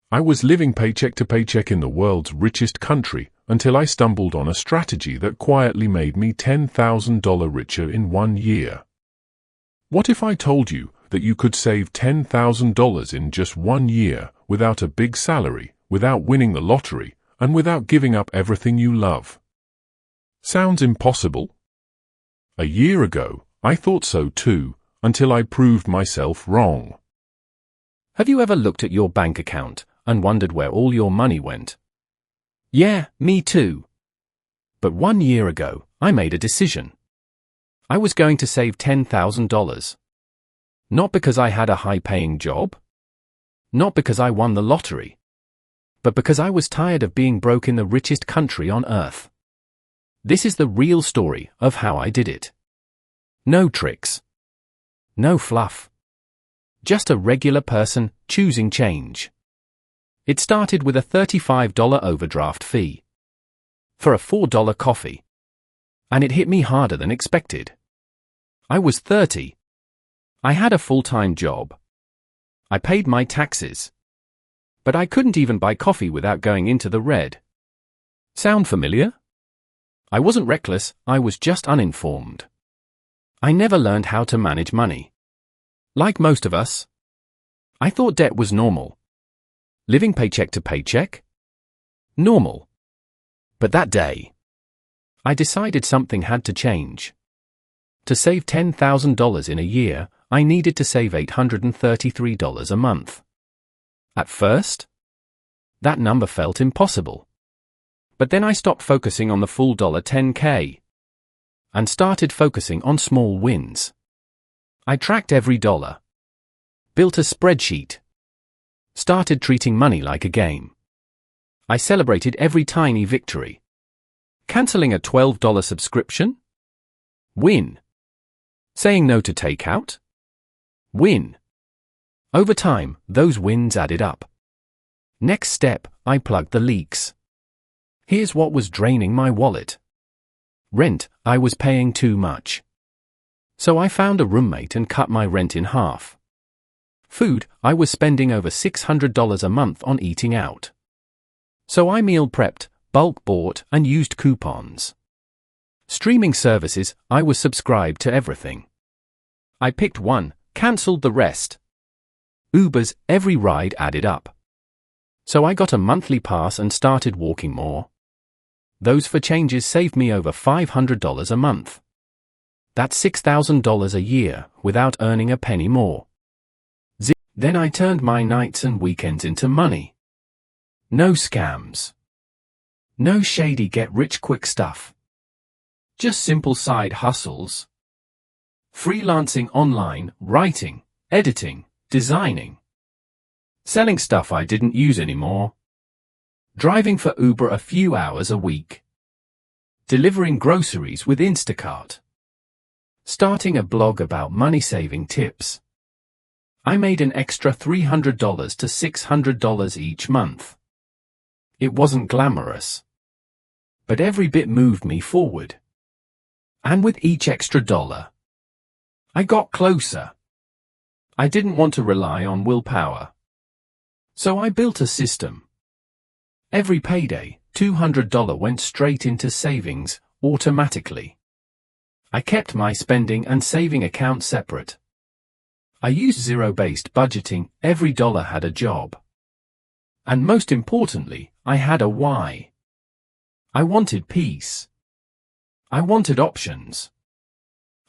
I was living paycheck to paycheck in the world's richest country until I stumbled on a strategy that quietly made me $10,000 richer in 1 year. What if I told you that you could save $10,000 in just 1 year without a big salary, without winning the lottery, and without giving up everything you love? Sounds impossible? A year ago, I thought so too, until I proved myself wrong. Have you ever looked at your bank account and wondered where all your money went? Yeah, me too. But 1 year ago, I made a decision. I was going to save $10,000. Not because I had a high-paying job. Not because I won the lottery. But because I was tired of being broke in the richest country on earth. This is the real story of how I did it. No tricks. No fluff. Just a regular person choosing change. It started with a $35 overdraft fee for a $4 coffee. And it hit me harder than expected. I was 30. I had a full-time job. I paid my taxes. But I couldn't even buy coffee without going into the red. Sound familiar? I wasn't reckless, I was just uninformed. I never learned how to manage money. Like most of us, I thought debt was normal. Living paycheck to paycheck? Normal. But that day, I decided something had to change. To save $10,000 in a year, I needed to save $833 a month. At first, that number felt impossible. But then I stopped focusing on the full $10K and started focusing on small wins. I tracked every dollar, built a spreadsheet, started treating money like a game. I celebrated every tiny victory. Canceling a $12 subscription? Win. Saying no to takeout? Win. Over time, those wins added up. Next step, I plugged the leaks. Here's what was draining my wallet. Rent, I was paying too much. So I found a roommate and cut my rent in half. Food, I was spending over $600 a month on eating out. So I meal prepped, bulk bought, and used coupons. Streaming services, I was subscribed to everything. I picked one, cancelled the rest. Ubers, every ride added up. So I got a monthly pass and started walking more. Those for changes saved me over $500 a month. That's $6,000 a year without earning a penny more. Then I turned my nights and weekends into money. No scams. No shady get-rich-quick stuff. Just simple side hustles. Freelancing online, writing, editing, designing. Selling stuff I didn't use anymore. Driving for Uber a few hours a week. Delivering groceries with Instacart. Starting a blog about money-saving tips. I made an extra $300 to $600 each month. It wasn't glamorous. But every bit moved me forward. And with each extra dollar, I got closer. I didn't want to rely on willpower. So I built a system. Every payday, $200 went straight into savings, automatically. I kept my spending and saving account separate. I used zero-based budgeting, every dollar had a job. And most importantly, I had a why. I wanted peace. I wanted options.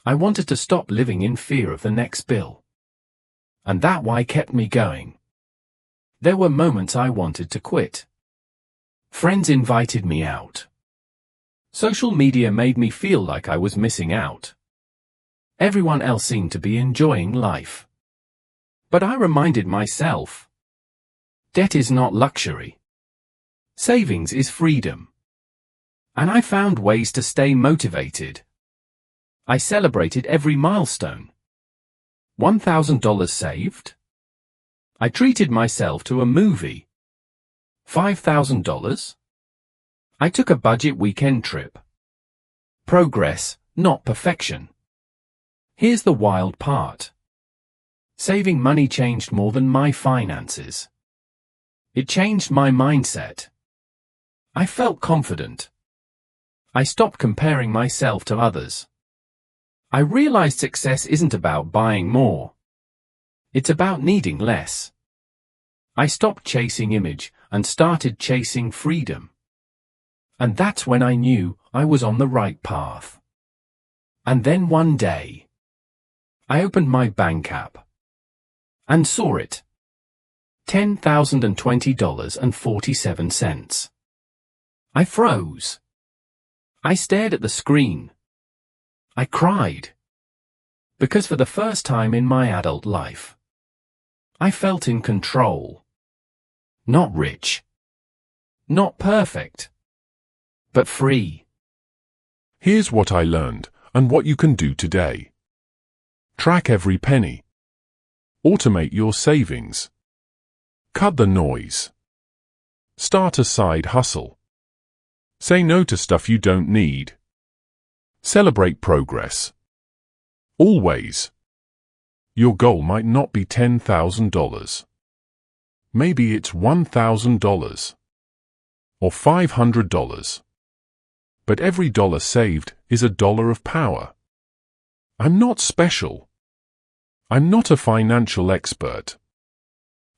I wanted to stop living in fear of the next bill. And that why kept me going. There were moments I wanted to quit. Friends invited me out. Social media made me feel like I was missing out. Everyone else seemed to be enjoying life. But I reminded myself, debt is not luxury. Savings is freedom. And I found ways to stay motivated. I celebrated every milestone. $1,000 saved? I treated myself to a movie. $5,000? I took a budget weekend trip. Progress, not perfection. Here's the wild part. Saving money changed more than my finances. It changed my mindset. I felt confident. I stopped comparing myself to others. I realized success isn't about buying more. It's about needing less. I stopped chasing image and started chasing freedom. And that's when I knew I was on the right path. And then one day, I opened my bank app and saw it. $10,020.47. I froze. I stared at the screen. I cried. Because for the first time in my adult life, I felt in control. Not rich. Not perfect. But free. Here's what I learned and what you can do today. Track every penny. Automate your savings. Cut the noise. Start a side hustle. Say no to stuff you don't need. Celebrate progress. Always. Your goal might not be $10,000. Maybe it's $1,000. Or $500. But every dollar saved is a dollar of power. I'm not special. I'm not a financial expert.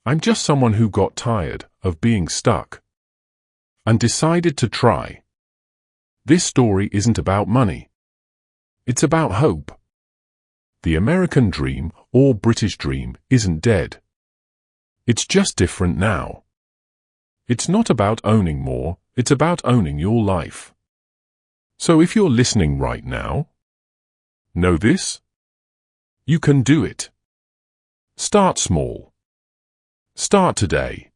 I'm just someone who got tired of being stuck and decided to try. This story isn't about money. It's about hope. The American dream or British dream isn't dead. It's just different now. It's not about owning more, it's about owning your life. So if you're listening right now, know this? You can do it. Start small. Start today.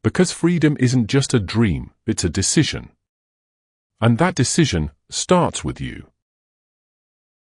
Because freedom isn't just a dream, it's a decision. And that decision starts with you.